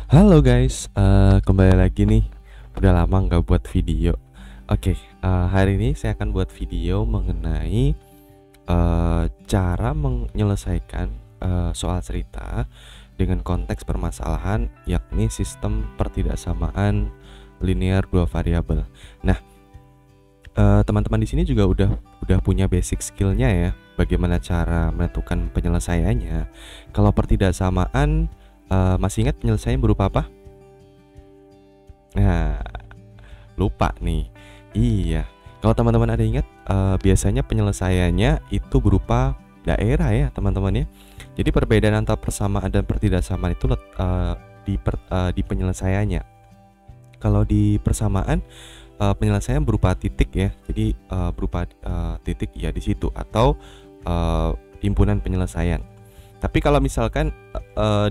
Halo guys, kembali lagi nih. Udah lama nggak buat video. Oke, hari ini saya akan buat video mengenai cara menyelesaikan soal cerita dengan konteks permasalahan, yakni sistem pertidaksamaan linear dua variabel. Nah, teman-teman di sini juga udah punya basic skillnya ya, bagaimana cara menentukan penyelesaiannya. Kalau pertidaksamaan, masih ingat penyelesaian berupa apa? Nah, lupa nih. Iya. Kalau teman-teman ada ingat, biasanya penyelesaiannya itu berupa daerah ya, teman-teman ya. Jadi perbedaan antara persamaan dan pertidaksamaan itu di penyelesaiannya. Kalau di persamaan, penyelesaian berupa titik ya. Jadi berupa titik ya di situ atau himpunan penyelesaian. Tapi kalau misalkan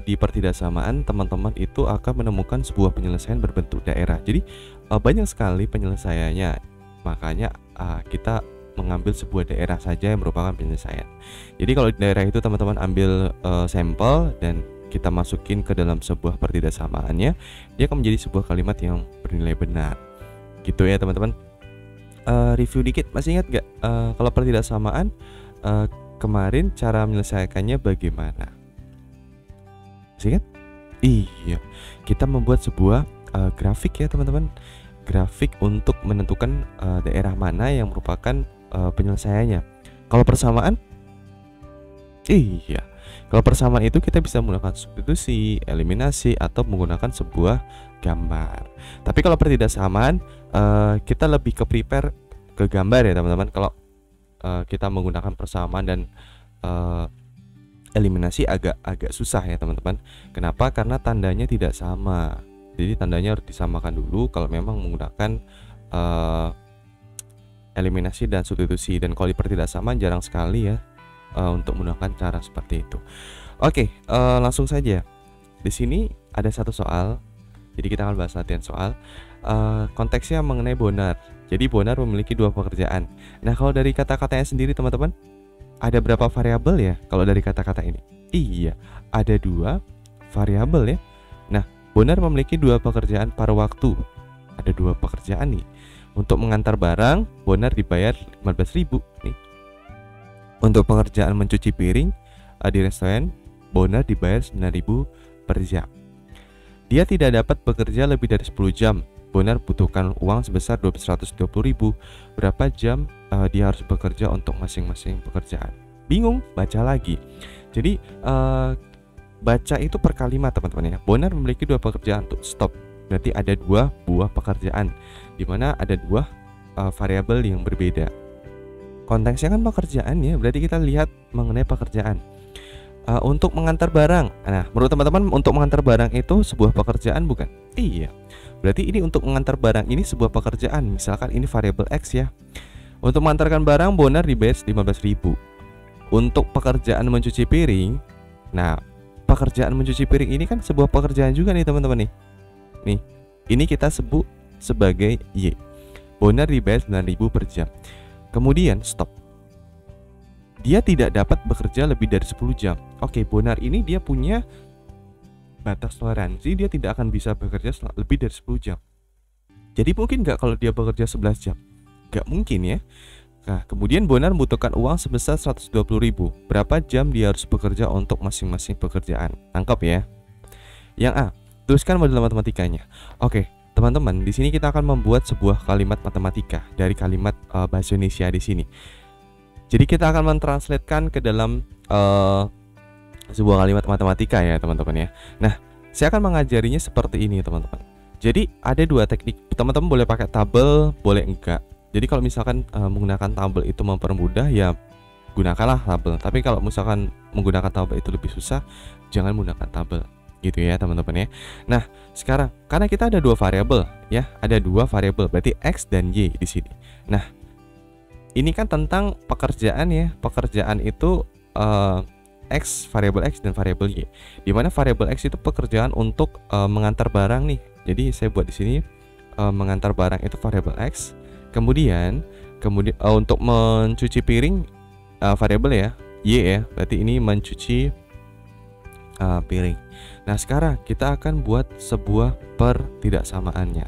di pertidaksamaan, teman-teman itu akan menemukan sebuah penyelesaian berbentuk daerah. Jadi banyak sekali penyelesaiannya. Makanya kita mengambil sebuah daerah saja yang merupakan penyelesaian. Jadi kalau di daerah itu teman-teman ambil sampel dan kita masukin ke dalam sebuah pertidaksamaannya, dia akan menjadi sebuah kalimat yang bernilai benar. Gitu ya teman-teman. Review dikit, masih ingat gak kalau pertidaksamaan kemarin cara menyelesaikannya bagaimana? Masih ingat? Iya, kita membuat sebuah grafik ya teman-teman. Grafik untuk menentukan daerah mana yang merupakan penyelesaiannya. Kalau persamaan, iya, kalau persamaan itu kita bisa menggunakan substitusi, eliminasi, atau menggunakan sebuah gambar. Tapi kalau pertidaksamaan, kita lebih ke prepare ke gambar ya teman-teman. Kalau kita menggunakan persamaan dan eliminasi agak susah ya teman-teman. Kenapa? Karena tandanya tidak sama. Jadi tandanya harus disamakan dulu kalau memang menggunakan eliminasi dan substitusi. Dan kalau di pertidaksamaan jarang sekali ya untuk menggunakan cara seperti itu. Oke, langsung saja. Di sini ada satu soal. Jadi kita akan bahas latihan soal. Konteksnya mengenai Bonar. Jadi Bonar memiliki dua pekerjaan. Nah, kalau dari kata-katanya sendiri teman-teman, ada berapa variabel ya kalau dari kata-kata ini? Iya, ada dua variabel ya. Nah, Bonar memiliki dua pekerjaan paruh waktu. Ada dua pekerjaan nih. Untuk mengantar barang, Bonar dibayar 15.000 nih. Untuk pekerjaan mencuci piring di restoran, Bonar dibayar 9.000 per jam. Dia tidak dapat bekerja lebih dari 10 jam. Bonar butuhkan uang sebesar 220.000. Berapa jam dia harus bekerja untuk masing-masing pekerjaan? Bingung? Baca lagi. Jadi baca itu per kalimat teman-teman ya. Bonar memiliki dua pekerjaan untuk stop. Berarti ada dua buah pekerjaan, dimana ada dua variabel yang berbeda. Konteksnya kan pekerjaan ya. Berarti kita lihat mengenai pekerjaan. Untuk mengantar barang. Nah, menurut teman-teman untuk mengantar barang itu sebuah pekerjaan bukan? Iya. Berarti ini untuk mengantar barang ini sebuah pekerjaan. Misalkan ini variabel X ya. Untuk mengantarkan barang Bonar dibayar 15.000. Untuk pekerjaan mencuci piring. Nah, pekerjaan mencuci piring ini kan sebuah pekerjaan juga nih teman-teman nih. Nih, ini kita sebut sebagai Y. Bonar dibayar 9.000 per jam. Kemudian stop. Dia tidak dapat bekerja lebih dari 10 jam. Oke, Bonar ini dia punya batas toleransi, dia tidak akan bisa bekerja lebih dari 10 jam. Jadi mungkin nggak kalau dia bekerja 11 jam? Nggak mungkin ya. Nah, kemudian Bonar membutuhkan uang sebesar 120.000. Berapa jam dia harus bekerja untuk masing-masing pekerjaan? Tangkap ya. Yang A, tuliskan model matematikanya. Oke, teman-teman, di sini kita akan membuat sebuah kalimat matematika dari kalimat bahasa Indonesia di sini. Jadi kita akan mentranslatekan ke dalam sebuah kalimat matematika ya teman-teman ya. Nah, saya akan mengajarinya seperti ini teman-teman. Jadi ada dua teknik. Teman-teman boleh pakai tabel, boleh enggak. Jadi kalau misalkan menggunakan tabel itu mempermudah ya gunakanlah tabel. Tapi kalau misalkan menggunakan tabel itu lebih susah, jangan menggunakan tabel. Gitu ya teman-teman ya. Nah, sekarang karena kita ada dua variabel ya, ada dua variabel berarti X dan Y di sini. Nah, ini kan tentang pekerjaan ya. Pekerjaan itu X, variabel X dan variabel Y. Dimana variabel X itu pekerjaan untuk mengantar barang nih. Jadi saya buat di sini mengantar barang itu variabel X. Kemudian untuk mencuci piring variabel ya Y ya. Berarti ini mencuci piring. Nah, sekarang kita akan buat sebuah pertidaksamaannya.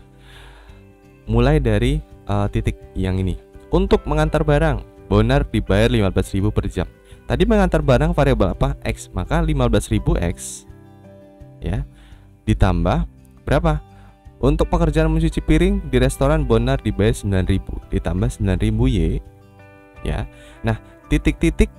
Mulai dari titik yang ini. Untuk mengantar barang, Bonar dibayar 15.000 per jam. Tadi mengantar barang variabel apa? X. Maka 15.000 X ya ditambah berapa? Untuk pekerjaan mencuci piring di restoran, Bonar dibayar 9.000 ditambah 9.000 Y ya. Nah, titik-titik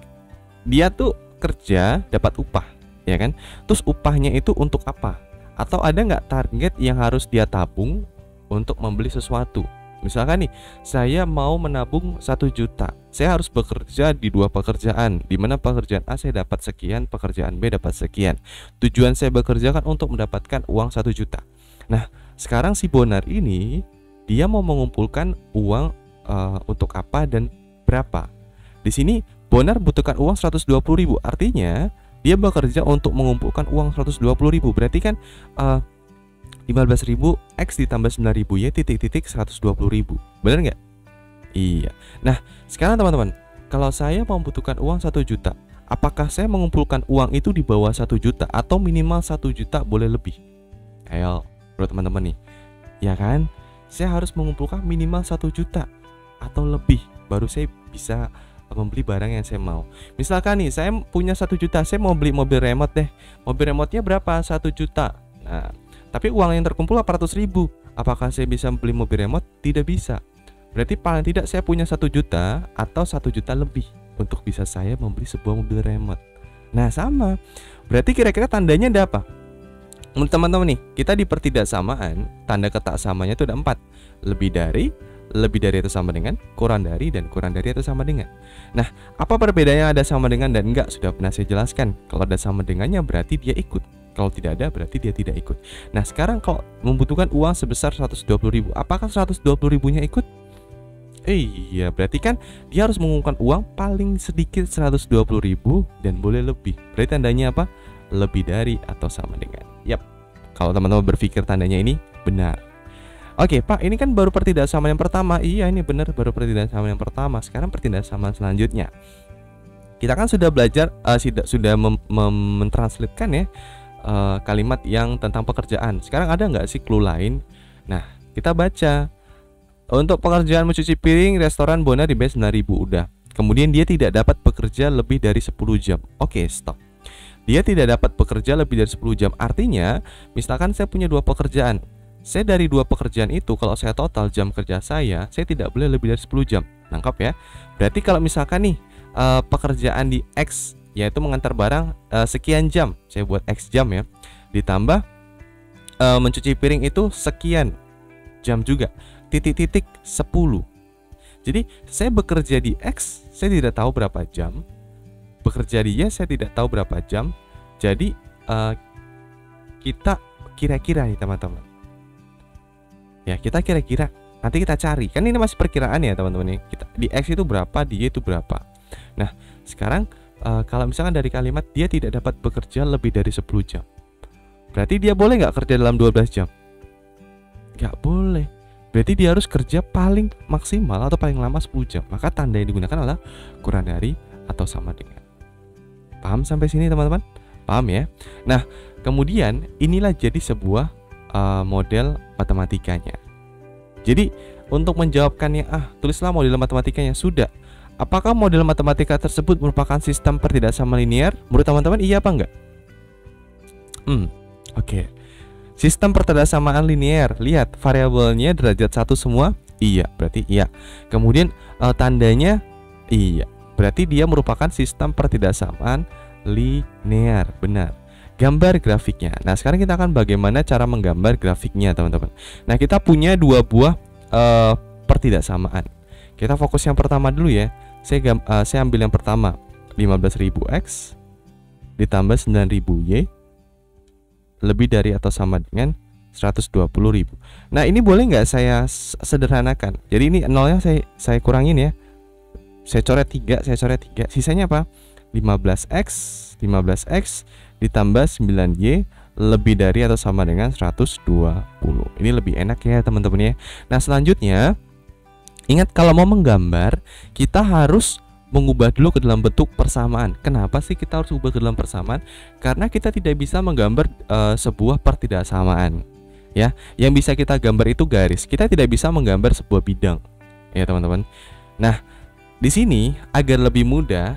dia tuh kerja dapat upah, ya kan? Terus upahnya itu untuk apa? Atau ada nggak target yang harus dia tabung untuk membeli sesuatu? Misalkan nih, saya mau menabung 1 juta. Saya harus bekerja di 2 pekerjaan, di mana pekerjaan A saya dapat sekian, pekerjaan B dapat sekian. Tujuan saya bekerja kan untuk mendapatkan uang 1 juta. Nah, sekarang si Bonar ini dia mau mengumpulkan uang untuk apa dan berapa. Di sini Bonar butuhkan uang 120.000. Artinya dia bekerja untuk mengumpulkan uang 120.000. Berarti kan 15.000 X ditambah 9.000 Y titik-titik 120.000. Bener nggak? Iya. Nah, sekarang teman-teman, kalau saya membutuhkan uang 1 juta, apakah saya mengumpulkan uang itu di bawah 1 juta atau minimal 1 juta boleh lebih? Ayo, bro teman-teman nih. Ya kan? Saya harus mengumpulkan minimal 1 juta atau lebih baru saya bisa membeli barang yang saya mau. Misalkan nih, saya punya 1 juta, saya mau beli mobil remote deh. Mobil remote-nya berapa? 1 juta. Nah, tapi uang yang terkumpul 800.000. Apakah saya bisa beli mobil remote? Tidak bisa. Berarti paling tidak saya punya 1 juta atau 1 juta lebih untuk bisa saya membeli sebuah mobil remote. Nah, sama. Berarti kira-kira tandanya ada apa? Menurut teman-teman nih, kita di pertidaksamaan, tanda ketak samanya itu ada 4. Lebih dari atau sama dengan, kurang dari, dan kurang dari atau sama dengan. Nah, apa perbedaannya ada sama dengan dan enggak? Sudah pernah saya jelaskan. Kalau ada sama dengannya berarti dia ikut. Kalau tidak ada berarti dia tidak ikut. Nah, sekarang kalau membutuhkan uang sebesar 120.000, apakah 120.000-nya ikut? Iya, berarti kan dia harus mengumpulkan uang paling sedikit 120.000 dan boleh lebih. Berarti tandanya apa? Lebih dari atau sama dengan. Yap. Kalau teman-teman berpikir tandanya ini benar. Oke, Pak, ini kan baru pertidaksamaan yang pertama. Iya, ini benar, baru pertidaksamaan yang pertama. Sekarang pertidaksamaan selanjutnya. Kita kan sudah belajar, sudah mentranslatekan ya kalimat yang tentang pekerjaan. Sekarang ada nggak sih clue lain? Nah, kita baca. Untuk pekerjaan mencuci piring, restoran Bonar dibayar 9.000 udah. Kemudian dia tidak dapat bekerja lebih dari 10 jam. Oke, stop. Dia tidak dapat bekerja lebih dari 10 jam. Artinya, misalkan saya punya 2 pekerjaan. Saya dari 2 pekerjaan itu, kalau saya total jam kerja saya tidak boleh lebih dari 10 jam. Nangkap ya? Berarti kalau misalkan nih pekerjaan di X, yaitu mengantar barang sekian jam, saya buat X jam ya, ditambah mencuci piring itu sekian jam juga, titik-titik 10. Jadi saya bekerja di X, saya tidak tahu berapa jam. Bekerja di Y, saya tidak tahu berapa jam. Jadi kita kira-kira nih teman-teman. Ya, kita kira-kira, nanti kita cari. Kan ini masih perkiraan ya teman-teman nih. Kita di X itu berapa, di Y itu berapa. Nah, sekarang kalau misalkan dari kalimat dia tidak dapat bekerja lebih dari 10 jam, berarti dia boleh nggak kerja dalam 12 jam? Nggak boleh. Berarti dia harus kerja paling maksimal atau paling lama 10 jam. Maka tanda yang digunakan adalah kurang dari atau sama dengan. Paham sampai sini teman-teman? Paham ya? Nah, kemudian inilah jadi sebuah model matematikanya. Jadi untuk menjawabkannya, tulislah model matematikanya. Sudah. Apakah model matematika tersebut merupakan sistem pertidaksamaan linear? Menurut teman-teman iya apa enggak? Oke. Sistem pertidaksamaan linear. Lihat variabelnya derajat 1 semua. Iya, berarti iya. Kemudian tandanya iya. Berarti dia merupakan sistem pertidaksamaan linear. Benar. Gambar grafiknya. Nah, sekarang kita akan bagaimana cara menggambar grafiknya, teman-teman. Nah, kita punya 2 buah pertidaksamaan. Kita fokus yang pertama dulu ya. Saya ambil yang pertama, 15.000 X ditambah 9.000 Y lebih dari atau sama dengan 120.000. Nah, ini boleh nggak saya sederhanakan? Jadi ini nolnya saya kurangin ya. Saya coret 3, sisanya apa? 15X ditambah 9Y lebih dari atau sama dengan 120. Ini lebih enak ya teman-teman ya. Nah, selanjutnya ingat kalau mau menggambar kita harus mengubah dulu ke dalam bentuk persamaan. Kenapa sih kita harus ubah ke dalam persamaan? Karena kita tidak bisa menggambar sebuah pertidaksamaan. Ya, yang bisa kita gambar itu garis. Kita tidak bisa menggambar sebuah bidang. Ya, teman-teman. Nah, di sini agar lebih mudah,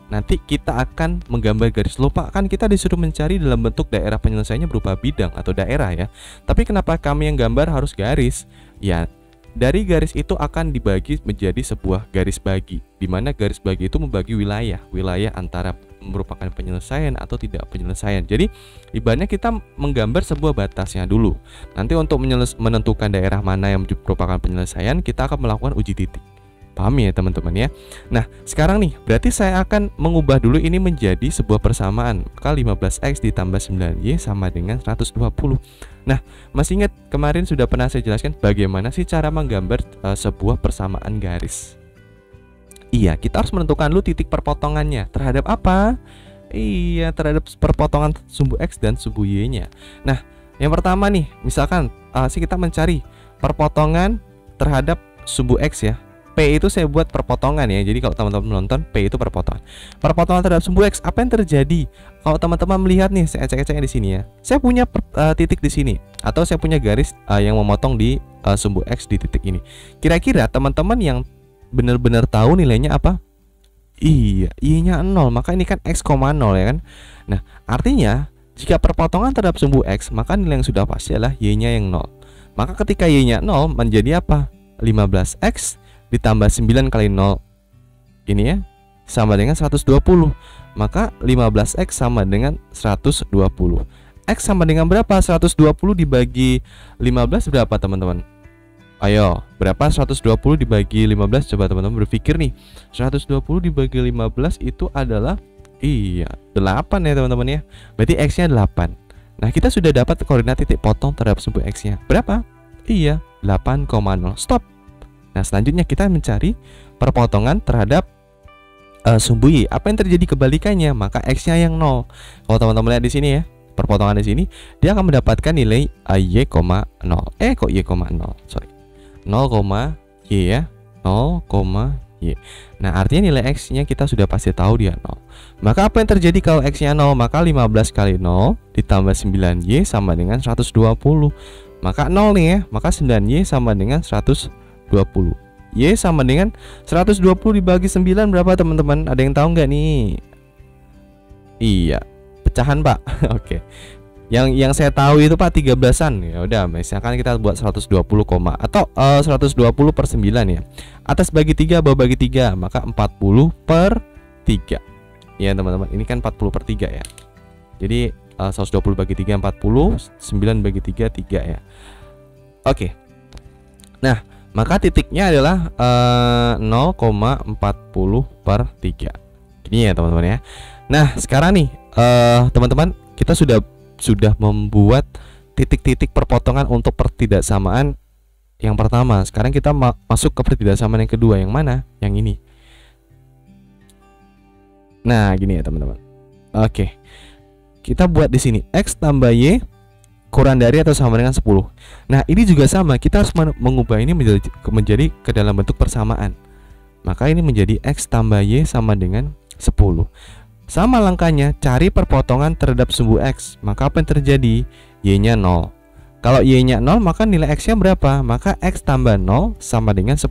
nanti kita akan menggambar garis. Lupa kan kita disuruh mencari dalam bentuk daerah penyelesaiannya berupa bidang atau daerah ya. Tapi kenapa kami yang gambar harus garis? Ya, dari garis itu akan dibagi menjadi sebuah garis bagi, di mana garis bagi itu membagi wilayah antara merupakan penyelesaian atau tidak penyelesaian. Jadi ibaratnya kita menggambar sebuah batasnya dulu. Nanti untuk menentukan daerah mana yang merupakan penyelesaian, kita akan melakukan uji titik. Paham ya teman-teman ya. Nah sekarang nih berarti saya akan mengubah dulu ini menjadi sebuah persamaan. Maka 15x ditambah 9y sama dengan 120. Nah masih ingat kemarin sudah pernah saya jelaskan bagaimana sih cara menggambar sebuah persamaan garis. Iya, kita harus menentukan dulu titik perpotongannya. Terhadap apa? Iya, terhadap perpotongan sumbu x dan sumbu y nya. Nah yang pertama nih, misalkan kita mencari perpotongan terhadap sumbu x ya. P itu saya buat perpotongan ya. Jadi kalau teman-teman menonton, P itu perpotongan. Perpotongan terhadap sumbu x, apa yang terjadi? Kalau teman-teman melihat nih, saya ecek-eceknya di sini ya. Saya punya titik di sini atau saya punya garis yang memotong di sumbu x di titik ini. Kira-kira teman-teman yang benar-benar tahu nilainya apa? Iya, y-nya 0. Maka ini kan x, 0 ya kan? Nah, artinya jika perpotongan terhadap sumbu x, maka nilai yang sudah pasti adalah y-nya yang 0. Maka ketika y-nya 0 menjadi apa? 15x ditambah 9 kali 0 ini ya sama dengan 120. Maka 15x sama dengan 120. X sama dengan berapa? 120 dibagi 15 berapa teman-teman? Ayo, berapa 120 dibagi 15? Coba teman-teman berpikir nih. 120 dibagi 15 itu adalah 8 ya teman-teman ya. Berarti x-nya 8. Nah kita sudah dapat koordinat titik potong terhadap sumbu x-nya. Berapa? Iya, 8,0. Stop. Nah selanjutnya kita mencari perpotongan terhadap sumbu y. Apa yang terjadi kebalikannya? Maka x-nya yang 0. Kalau teman-teman lihat di sini ya, perpotongan di sini dia akan mendapatkan nilai y, 0. Kok y, 0? Sorry. 0, y ya. 0, y. Nah artinya nilai x-nya kita sudah pasti tahu dia 0. Maka apa yang terjadi kalau x-nya 0? Maka 15 kali 0 ditambah 9y sama dengan 120. Maka 0 nih ya. Maka 9y sama dengan 120. Y sama dengan 120 dibagi 9 berapa teman-teman? Ada yang tahu nggak nih? Iya, pecahan pak. Oke. Yang saya tahu itu pak 13-an. Ya udah, misalkan kita buat 120, atau 120 per 9 ya. Atas bagi 3, bawah bagi 3, maka 40 per 3. Ya teman-teman, ini kan 40 per 3 ya. Jadi 120 bagi 3 40, 9 bagi 3 3 ya. Oke. Nah maka titiknya adalah 0,40 per 3. Ini ya teman-teman ya. Nah sekarang nih teman-teman, kita sudah membuat titik-titik perpotongan untuk pertidaksamaan yang pertama. Sekarang kita masuk ke pertidaksamaan yang kedua. Yang mana? Yang ini. Nah gini ya teman-teman. Oke, kita buat di sini x tambah y kurang dari atau sama dengan 10. Nah ini juga sama, kita harus mengubah ini menjadi ke dalam bentuk persamaan. Maka ini menjadi x tambah y sama dengan 10. Sama langkahnya, cari perpotongan terhadap sumbu x. Maka apa yang terjadi? Y-nya 0. Kalau y-nya 0 maka nilai x-nya berapa? Maka x tambah 0 sama dengan 10.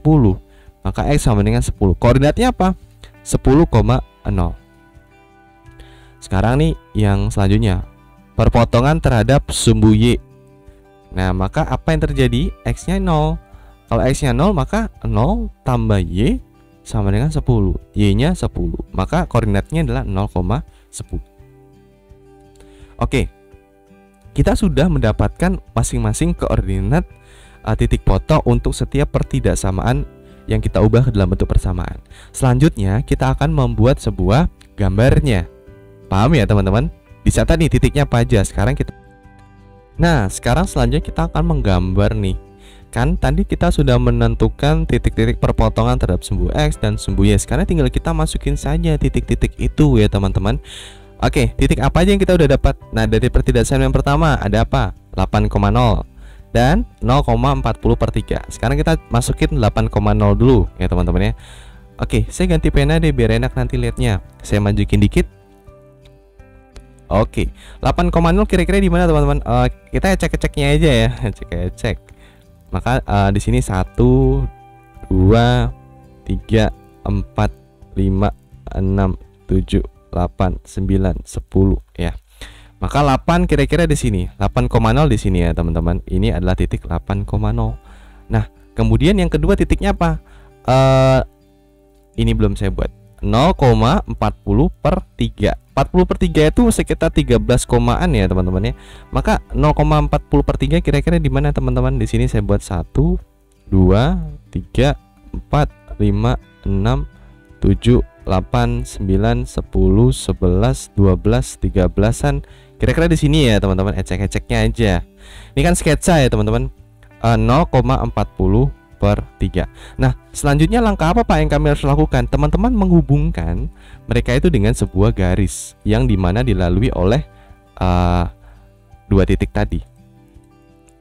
Maka x sama dengan 10. Koordinatnya apa? 10,0. Sekarang nih yang selanjutnya, perpotongan terhadap sumbu y. Nah maka apa yang terjadi? X-nya 0. Kalau x-nya 0 maka 0 tambah y sama dengan 10. Y-nya 10. Maka koordinatnya adalah 0,10. Oke. Kita sudah mendapatkan masing-masing koordinat titik potong untuk setiap pertidaksamaan yang kita ubah ke dalam bentuk persamaan. Selanjutnya kita akan membuat sebuah gambarnya. Paham ya teman-teman? Dicatat nih titiknya apa aja. Sekarang selanjutnya kita akan menggambar nih. Kan tadi kita sudah menentukan titik-titik perpotongan terhadap sumbu x dan sumbu y. Sekarang tinggal kita masukin saja titik-titik itu ya teman-teman. Oke, titik apa aja yang kita udah dapat? Nah dari pertidaksamaan yang pertama ada apa? 8,0 dan 0,40 per 3. Sekarang kita masukin 8,0 dulu ya teman-teman ya. Oke, saya ganti pena deh biar enak nanti lihatnya. Saya majukin dikit. Oke, 8,0 kira-kira di mana teman-teman? Kita cek-ceknya aja ya, cek. Maka di sini 1, 2, 3, 4, 5, 6, 7, 8, 9, 10 ya. Maka 8 kira-kira di sini, 8,0 di sini ya teman-teman. Ini adalah titik 8,0. Nah, kemudian yang kedua titiknya apa? Ini belum saya buat. 0,40 per 3. 40 per 3 itu sekitar 13 komaan ya teman-teman ya. Maka 0,40 per 3 kira-kira di mana teman-teman? Di sini saya buat 1, 2, 3, 4, 5, 6, 7, 8, 9, 10, 11, 12, 13-an. Kira-kira di sini ya teman-teman, ecek-eceknya aja. Ini kan sketsa ya teman-teman. 0,40 per 3. Nah, selanjutnya langkah apa Pak yang kami harus lakukan? Teman-teman menghubungkan mereka itu dengan sebuah garis yang dimana dilalui oleh dua titik tadi.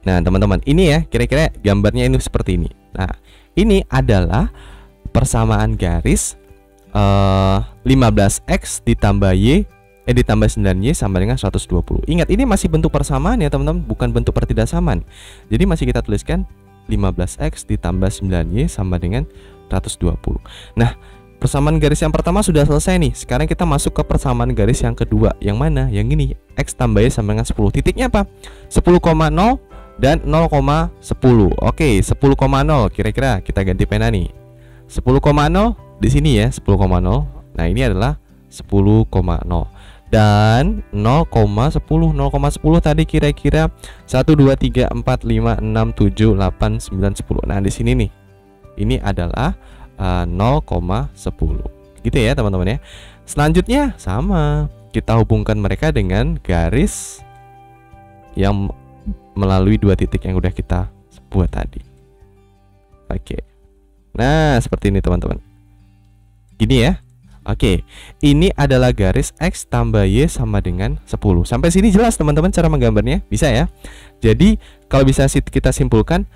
Nah, teman-teman, ini ya kira-kira gambarnya ini seperti ini. Nah, ini adalah persamaan garis 15x ditambah y ditambah 9y sama dengan 120. Ingat, ini masih bentuk persamaan ya teman-teman, bukan bentuk pertidaksamaan. Jadi masih kita tuliskan 15x ditambah 9y sama dengan 120. Nah, persamaan garis yang pertama sudah selesai nih. Sekarang kita masuk ke persamaan garis yang kedua. Yang mana? Yang ini, x tambah y sama dengan 10. Titiknya apa? 10,0 dan 0,10. Oke, 10,0 kira-kira kita ganti pena nih. 10,0 di sini ya, 10,0. Nah, ini adalah 10,0. Dan 0,10 tadi kira-kira 1 2 3 4 5 6 7 8 9 10. Nah, di sini nih. Ini adalah 0,10. Gitu ya, teman-teman ya. Selanjutnya sama. Kita hubungkan mereka dengan garis yang melalui dua titik yang udah kita buat tadi. Oke. Nah, seperti ini teman-teman. Gini ya. Oke, ini adalah garis x tambah y sama dengan 10. Sampai sini jelas teman-teman cara menggambarnya? Bisa ya? Jadi kalau bisa kita simpulkan,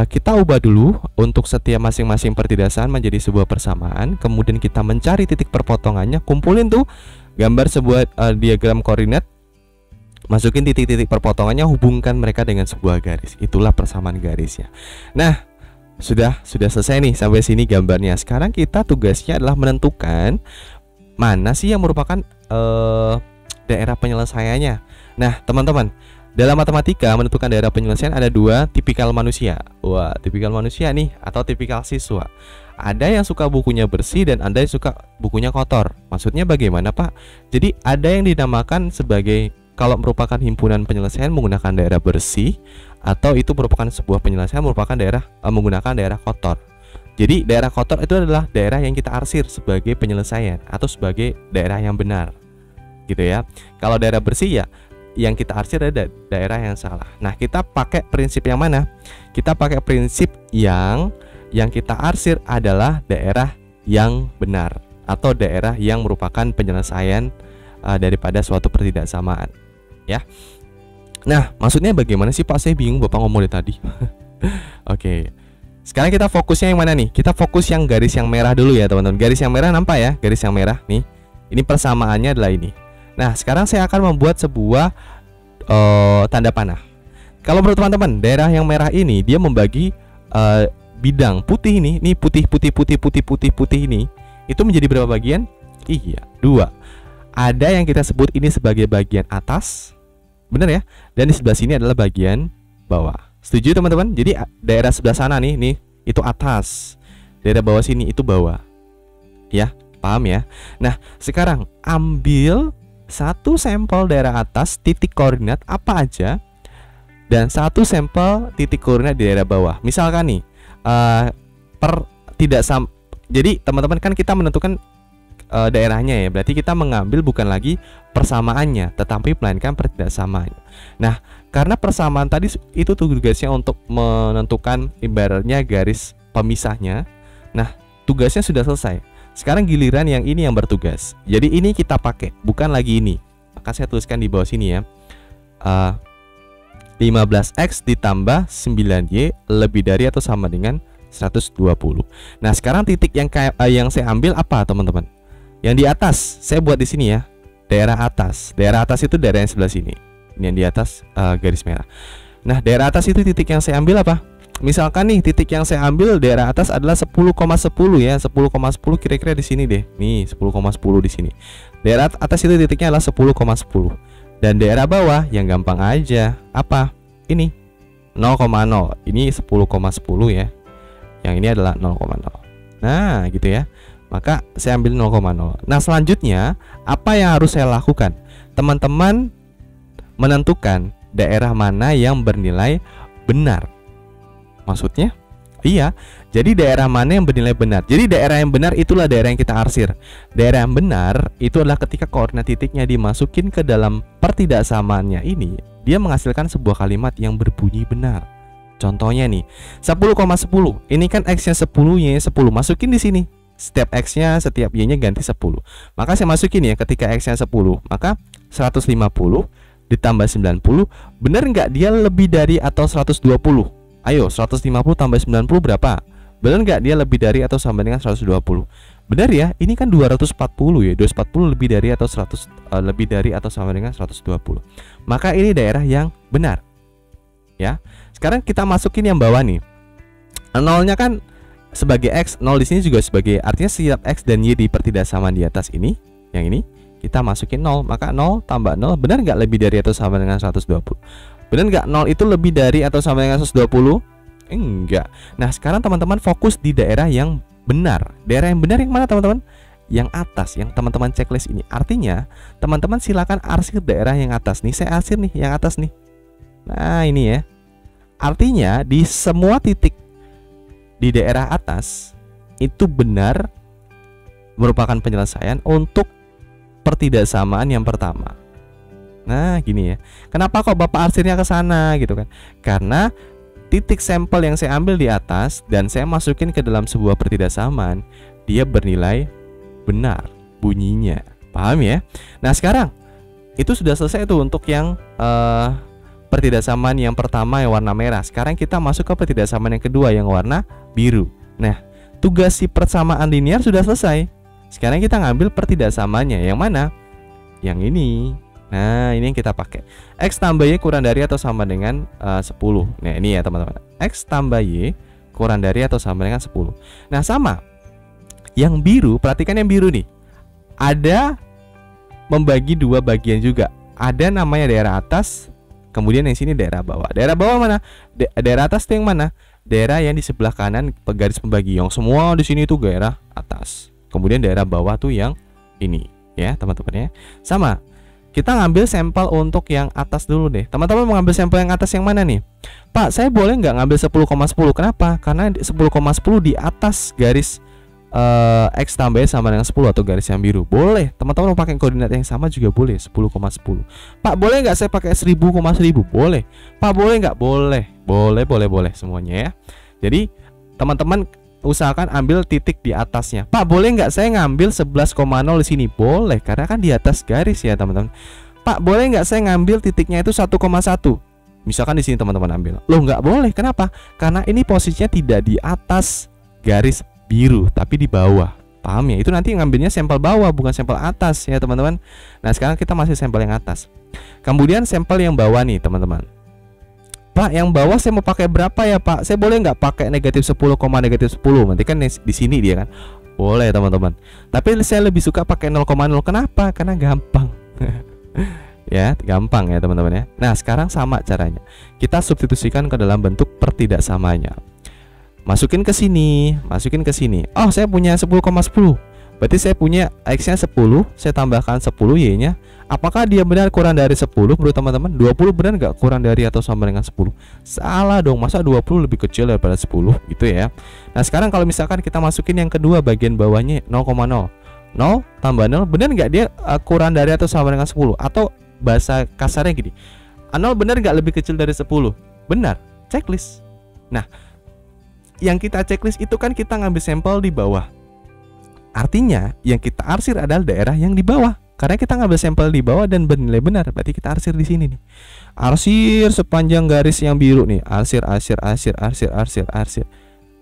kita ubah dulu untuk setiap masing-masing pertidasan menjadi sebuah persamaan. Kemudian kita mencari titik perpotongannya, kumpulin tuh gambar sebuah diagram koordinat, masukin titik-titik perpotongannya, hubungkan mereka dengan sebuah garis. Itulah persamaan garisnya. Nah, sudah selesai nih sampai sini gambarnya. Sekarang kita tugasnya adalah menentukan mana sih yang merupakan daerah penyelesaiannya. Nah, teman-teman, dalam matematika menentukan daerah penyelesaian ada dua tipikal manusia. Wah, tipikal manusia nih atau tipikal siswa. Ada yang suka bukunya bersih dan ada yang suka bukunya kotor. Maksudnya bagaimana, Pak? Jadi ada yang dinamakan sebagai, kalau merupakan himpunan penyelesaian menggunakan daerah bersih, atau itu merupakan sebuah penyelesaian merupakan daerah menggunakan daerah kotor. Jadi daerah kotor itu adalah daerah yang kita arsir sebagai penyelesaian atau sebagai daerah yang benar, gitu ya. Kalau daerah bersih ya yang kita arsir adalah daerah yang salah. Nah, kita pakai prinsip yang mana? Kita pakai prinsip yang kita arsir adalah daerah yang benar atau daerah yang merupakan penyelesaian daripada suatu pertidaksamaan, ya. Nah, maksudnya bagaimana sih Pak? Saya bingung Bapak ngomong dari tadi. Oke. Sekarang kita fokusnya yang mana nih? Kita fokus yang garis yang merah dulu ya teman-teman. Garis yang merah nampak ya? Garis yang merah nih. Ini persamaannya adalah ini. Nah, sekarang saya akan membuat sebuah tanda panah. Kalau menurut teman-teman, daerah yang merah ini dia membagi bidang putih ini. Nih putih ini. Itu menjadi berapa bagian? Iya, 2. Ada yang kita sebut ini sebagai bagian atas. Benar ya? Dan di sebelah sini adalah bagian bawah. Setuju teman-teman? Jadi daerah sebelah sana nih itu atas. Daerah bawah sini itu bawah. Ya, paham ya? Nah, sekarang ambil satu sampel daerah atas titik koordinat apa aja dan satu sampel titik koordinat di daerah bawah. Misalkan nih jadi teman-teman kan kita menentukan daerahnya ya, berarti kita mengambil bukan lagi persamaannya tetapi melainkan pertidaksamaannya. Nah, karena persamaan tadi itu tugasnya untuk menentukan ibaratnya garis pemisahnya. Nah, tugasnya sudah selesai. Sekarang giliran yang ini yang bertugas. Jadi ini kita pakai, bukan lagi ini. Maka saya tuliskan di bawah sini ya. 15x ditambah 9y lebih dari atau sama dengan 120. Nah, sekarang titik yang yang saya ambil apa, teman-teman? Yang di atas, saya buat di sini ya. Daerah atas. Daerah atas itu daerah yang sebelah sini. Ini yang di atas garis merah. Nah, daerah atas itu titik yang saya ambil apa? Misalkan nih, titik yang saya ambil daerah atas adalah 10,10 ya. 10,10 kira-kira di sini deh. Nih, 10,10 di sini. Daerah atas itu titiknya adalah 10,10. Dan daerah bawah yang gampang aja. Apa? Ini 0,0. Ini 10,10 ya. Yang ini adalah 0,0. Nah, gitu ya. Maka saya ambil 0,0. Nah, selanjutnya apa yang harus saya lakukan? Teman-teman menentukan daerah mana yang bernilai benar. Maksudnya? Iya. Jadi daerah mana yang bernilai benar? Jadi daerah yang benar itulah daerah yang kita arsir. Daerah yang benar itu adalah ketika koordinat titiknya dimasukin ke dalam pertidaksamaannya ini, dia menghasilkan sebuah kalimat yang berbunyi benar. Contohnya nih, 10,10. Ini kan X-nya 10, Y-nya 10. Masukin di sini. Setiap X-nya, setiap Y-nya ganti 10. Maka saya masukin ya, ketika X-nya 10, maka 150 ditambah 90. Benar nggak dia lebih dari atau 120? Ayo, 150 tambah 90 berapa? Benar nggak dia lebih dari atau sama dengan 120? Benar ya, ini kan 240 ya. 240 lebih dari atau 100 lebih dari atau sama dengan 120. Maka ini daerah yang benar. Ya. Sekarang kita masukin yang bawah nih. Nolnya kan sebagai X, 0 di sini juga sebagai, artinya setiap X dan Y di pertidaksamaan di atas ini, yang ini kita masukin 0. Maka 0 tambah 0, benar nggak lebih dari atau sama dengan 120? Benar nggak 0 itu lebih dari atau sama dengan 120? Enggak. Nah, sekarang teman-teman fokus di daerah yang benar. Daerah yang benar yang mana, teman-teman? Yang atas, yang teman-teman checklist ini. Artinya teman-teman silakan arsir daerah yang atas nih. Saya arsir nih yang atas nih. Nah, ini ya. Artinya di semua titik di daerah atas itu benar merupakan penyelesaian untuk pertidaksamaan yang pertama. Nah, gini ya. Kenapa kok Bapak arsirnya ke sana gitu kan? Karena titik sampel yang saya ambil di atas dan saya masukin ke dalam sebuah pertidaksamaan, dia bernilai benar bunyinya. Paham ya? Nah, sekarang itu sudah selesai tuh untuk yang pertidaksamaan yang pertama yang warna merah. Sekarang kita masuk ke pertidaksamaan yang kedua yang warna biru. Nah, tugas si persamaan linear sudah selesai. Sekarang kita ngambil pertidaksamaannya yang mana? Yang ini. Nah, ini yang kita pakai. X tambah Y kurang dari atau sama dengan 10. Nah, ini ya teman-teman. X tambah Y kurang dari atau sama dengan 10. Nah, sama. Yang biru, perhatikan yang biru nih. Ada membagi dua bagian juga. Ada namanya daerah atas, kemudian yang sini daerah bawah. Daerah bawah mana? Daerah atas itu yang mana? Daerah yang di sebelah kanan garis pembagi. Yang semua di sini itu daerah atas. Kemudian daerah bawah tuh yang ini, ya teman-teman ya. Sama. Kita ngambil sampel untuk yang atas dulu deh. Teman-teman mau ngambil sampel yang atas yang mana nih? Pak, saya boleh nggak ngambil 10,10? Kenapa? Karena 10,10 di atas garis X tambah Y sama dengan 10 atau garis yang biru. Boleh. Teman-teman mau pakai koordinat yang sama juga boleh, 10,10. Pak, boleh nggak saya pakai 1000,1000? Boleh. Pak, boleh nggak? Boleh. Boleh semuanya ya. Jadi teman-teman usahakan ambil titik di atasnya. Pak, boleh nggak saya ngambil 11,0 di sini? Boleh, karena kan di atas garis ya teman-teman. Pak, boleh nggak saya ngambil titiknya itu 1,1? Misalkan di sini teman-teman ambil. Loh, nggak boleh. Kenapa? Karena ini posisinya tidak di atas garis biru, tapi di bawah. Paham ya? Itu nanti ngambilnya sampel bawah, bukan sampel atas ya teman-teman. Nah, sekarang kita masih sampel yang atas. Kemudian sampel yang bawah nih teman-teman. Pak, yang bawah saya mau pakai berapa ya Pak? Saya boleh nggak pakai negatif 10, negatif 10? Nanti kan di sini dia kan. Boleh teman-teman. Tapi saya lebih suka pakai 0,0. Kenapa? Karena gampang. Ya, gampang ya teman-teman ya. Nah, sekarang sama caranya. Kita substitusikan ke dalam bentuk pertidaksamanya. Masukin ke sini, masukin ke sini. Oh, saya punya 10,10. Berarti saya punya X-nya 10, saya tambahkan 10 Y-nya. Apakah dia benar kurang dari 10 bro teman-teman? 20 benar nggak kurang dari atau sama dengan 10? Salah dong, masa 20 lebih kecil daripada 10 gitu ya. Nah, sekarang kalau misalkan kita masukin yang kedua bagian bawahnya 0,0. 0 tambah 0, benar nggak dia kurang dari atau sama dengan 10? Atau bahasa kasarnya gini, 0 benar nggak lebih kecil dari 10? Benar, checklist. Nah, yang kita checklist itu kan kita ngambil sampel di bawah. Artinya yang kita arsir adalah daerah yang di bawah. Karena kita ngambil sampel di bawah dan bernilai benar, berarti kita arsir di sini nih. Arsir sepanjang garis yang biru nih. Arsir.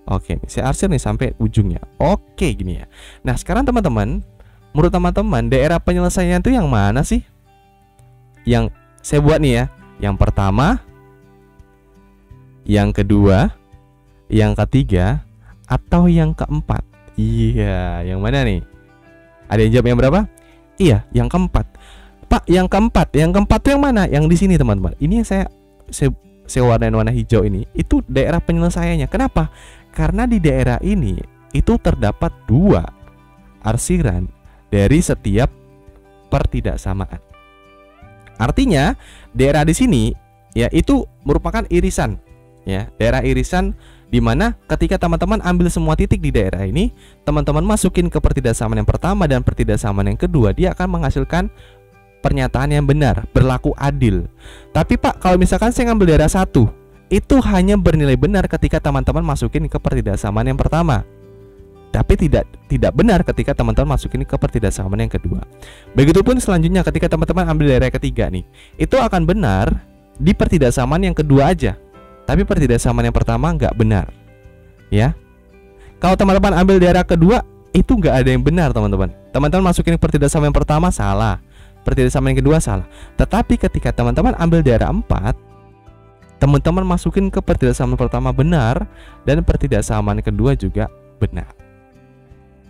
Oke, saya arsir nih sampai ujungnya. Oke, gini ya. Nah, sekarang teman-teman, menurut teman-teman, daerah penyelesaian itu yang mana sih? Yang saya buat nih ya. Yang pertama, yang kedua, yang ketiga, atau yang keempat? Iya, yang mana nih? Ada yang jawab yang berapa? Iya, yang keempat. Pak, yang keempat tuh yang mana? Yang di sini teman-teman. Ini yang saya warnain warna hijau ini. Itu daerah penyelesaiannya. Kenapa? Karena di daerah ini itu terdapat 2 arsiran dari setiap pertidaksamaan. Artinya daerah di sini ya itu merupakan irisan ya, daerah irisan di mana ketika teman-teman ambil semua titik di daerah ini, teman-teman masukin ke pertidaksamaan yang pertama dan pertidaksamaan yang kedua, dia akan menghasilkan pernyataan yang benar, berlaku adil. Tapi Pak, kalau misalkan saya ngambil daerah 1, itu hanya bernilai benar ketika teman-teman masukin ke pertidaksamaan yang pertama, tapi tidak benar ketika teman-teman masukin ke pertidaksamaan yang kedua. Begitupun selanjutnya ketika teman-teman ambil daerah ketiga nih, itu akan benar di pertidaksamaan yang kedua aja, tapi pertidaksamaan yang pertama nggak benar ya. Kalau teman-teman ambil daerah kedua, itu nggak ada yang benar teman-teman. Teman-teman masukin ke pertidaksamaan yang pertama salah, pertidaksamaan yang kedua salah. Tetapi ketika teman-teman ambil daerah 4, teman-teman masukin ke pertidaksamaan pertama benar, dan pertidaksamaan kedua juga benar.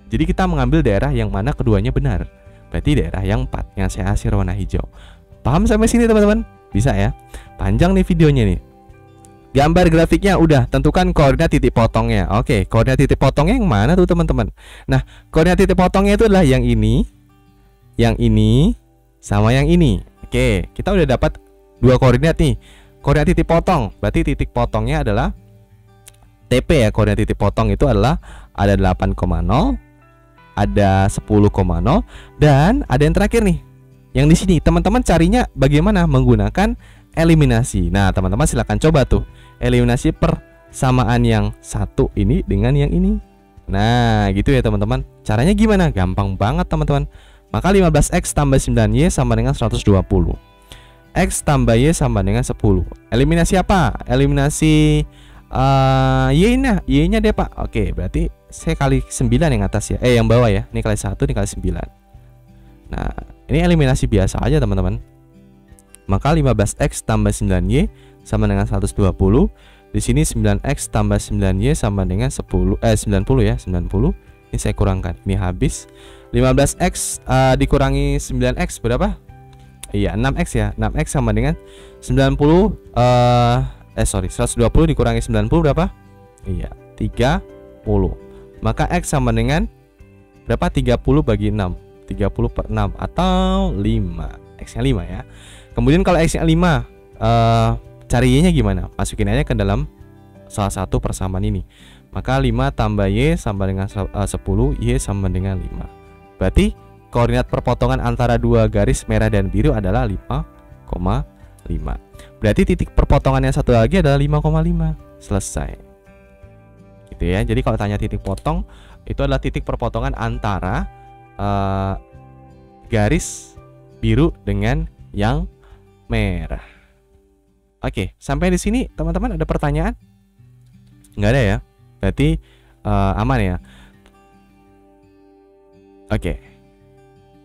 Jadi kita mengambil daerah yang mana keduanya benar, berarti daerah yang 4 yang saya arsir warna hijau. Paham sampai sini teman-teman? Bisa ya? Panjang nih videonya nih. Gambar grafiknya udah, tentukan koordinat titik potongnya. Oke, koordinat titik potongnya yang mana tuh teman-teman? Nah, koordinat titik potongnya itu adalah yang ini, sama yang ini. Oke, kita udah dapat 2 koordinat nih. Koordinat titik potong, berarti titik potongnya adalah TP ya. Koordinat titik potong itu adalah ada 8,0, ada 10,0, dan ada yang terakhir nih. Yang di sini teman-teman carinya bagaimana? Menggunakan eliminasi. Nah, teman-teman silahkan coba tuh eliminasi persamaan yang satu ini dengan yang ini. Nah, gitu ya teman-teman. Caranya gimana? Gampang banget teman-teman. Maka 15x tambah 9y sama dengan 120. X tambah y sama dengan 10. Eliminasi apa? Eliminasi y-nya deh Pak. Oke, berarti saya kali 9 yang atas ya. Yang bawah ya. Ini kali 1, ini kali 9. Nah, ini eliminasi biasa aja teman-teman. Maka 15x tambah 9y sama dengan 120. Di sini 9x tambah 9y sama dengan 90 ya, 90. Ini saya kurangkan. Ini habis. 15x dikurangi 9x berapa? Iya, 6x ya. 6x sama dengan 90 120 dikurangi 90 berapa? Iya, 30. Maka x sama dengan berapa? 30 bagi 6. 30 per 6 atau 5. X-nya 5 ya. Kemudian kalau X-nya 5, cari Y-nya gimana? Masukin aja ke dalam salah satu persamaan ini. Maka 5 tambah Y sama dengan 10, Y sama dengan 5. Berarti koordinat perpotongan antara 2 garis merah dan biru adalah 5,5. Berarti titik perpotongan yang satu lagi adalah 5,5. Selesai. Gitu ya. Jadi kalau tanya titik potong, itu adalah titik perpotongan antara garis biru dengan yang merah. Oke, sampai di sini teman-teman ada pertanyaan? Nggak ada ya? Berarti aman ya? Oke.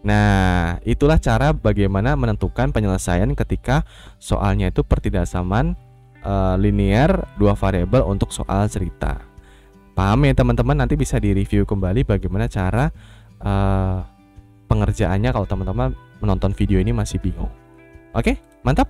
Nah, itulah cara bagaimana menentukan penyelesaian ketika soalnya itu pertidaksamaan linear 2 variabel untuk soal cerita. Paham ya teman-teman? Nanti bisa direview kembali bagaimana cara pengerjaannya kalau teman-teman menonton video ini masih bingung. Oke, mantap.